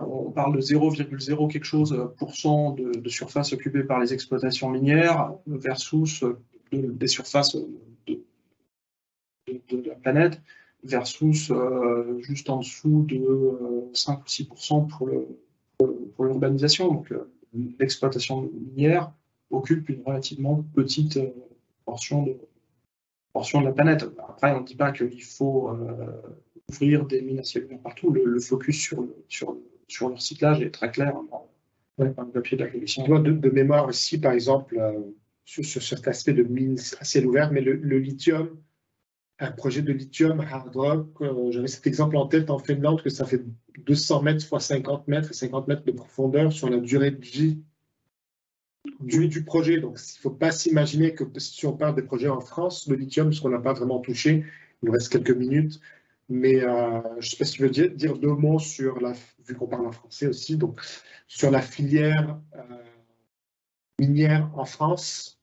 on parle de 0,0 quelque chose % de surface occupée par les exploitations minières versus des surfaces de la planète versus juste en dessous de 5 ou 6% pour l'urbanisation. Donc l'exploitation minière occupe une relativement petite portion de la planète. Après, on ne dit pas qu'il faut ouvrir des mines à ciel ouvert partout. Le focus sur le recyclage est très clair dans le papier de la Commission. De mémoire aussi, par exemple, sur cet aspect de mines à ciel ouvert, mais le lithium, un projet de lithium hard rock, j'avais cet exemple en tête en Finlande, que ça fait 200 mètres x 50 mètres et 50 mètres de profondeur sur la durée de vie du projet. Donc, il ne faut pas s'imaginer que si on parle des projets en France, le lithium, parce qu'on n'a pas vraiment touché, il nous reste quelques minutes, mais je ne sais pas si tu veux dire 2 mots sur vu qu'on parle en français aussi, donc sur la filière minière en France.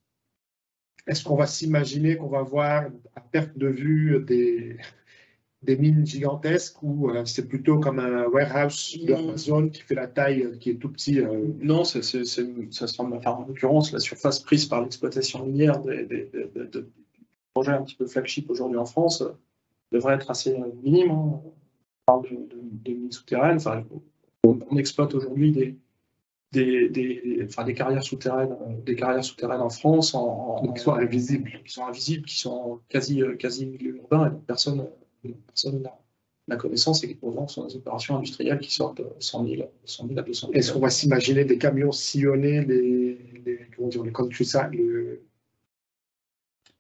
Est-ce qu'on va s'imaginer qu'on va voir à perte de vue des mines gigantesques, ou c'est plutôt comme un warehouse d'Amazon qui fait la taille, qui est tout petit? Non, ça sera, en l'occurrence, la surface prise par l'exploitation minière projet un petit peu flagship aujourd'hui en France devrait être assez minime. Hein. On parle de mines souterraines. Enfin, on exploite aujourd'hui des carrières souterraines en France qui sont invisibles. Qui sont quasi milieu urbain, et donc personne n'a connaissance, et qui pourtant sont des opérations industrielles qui sortent 100 000 à 200 000. Est-ce qu'on va s'imaginer des camions sillonner les countryside,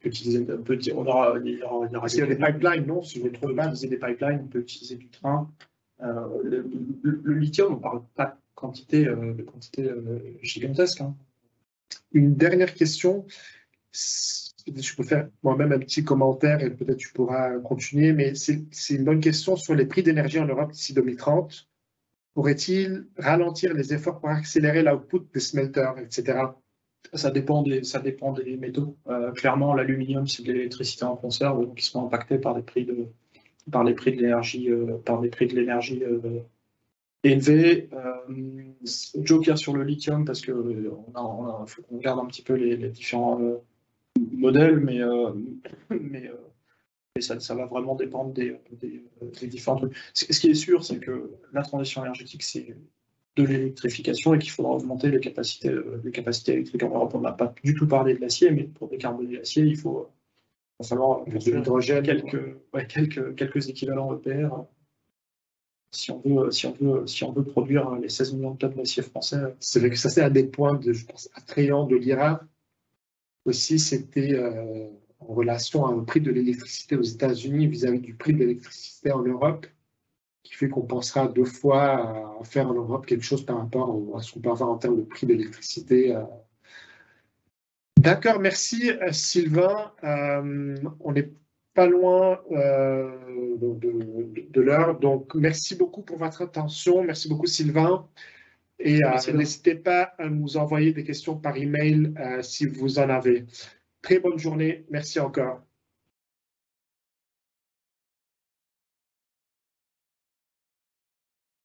on peut dire, il y aura des pipelines, non, si je ne me trompe pas. Utiliser des pipelines, on peut utiliser du train. Le lithium, on ne parle pas de quantité gigantesque. Hein. Une dernière question. Je peux faire moi-même un petit commentaire et peut-être tu pourras continuer, mais c'est une bonne question sur les prix d'énergie en Europe d'ici 2030. Pourrait-il ralentir les efforts pour accélérer l'output des smelters, etc.? Ça dépend des métaux. Clairement, l'aluminium, c'est de l'électricité en conserve, donc ils sont impactés par les prix de l'énergie, élevés. Joker sur le lithium, parce que faut qu'on regarde un petit peu les différents modèles, mais ça va vraiment dépendre des différents trucs. Ce qui est sûr, c'est que la transition énergétique, c'est de l'électrification, et qu'il faudra augmenter les capacités électriques en Europe. On n'a pas du tout parlé de l'acier, mais pour décarboner l'acier, il va falloir de l'hydrogène, quelques équivalents EPR si on veut produire les 16 millions de tonnes d'acier français. C'est vrai que ça, c'est un des points, je pense, attrayants de l'IRA. Aussi, c'était en relation à un prix de l'électricité aux États-Unis vis-à-vis du prix de l'électricité en Europe, qui fait qu'on pensera 2 fois à faire en Europe quelque chose par rapport à ce qu'on peut avoir en termes de prix d'électricité. D'accord, merci Sylvain. On n'est pas loin de l'heure, donc merci beaucoup pour votre attention. Merci beaucoup Sylvain. Et n'hésitez pas à nous envoyer des questions par email si vous en avez. Très bonne journée. Merci encore.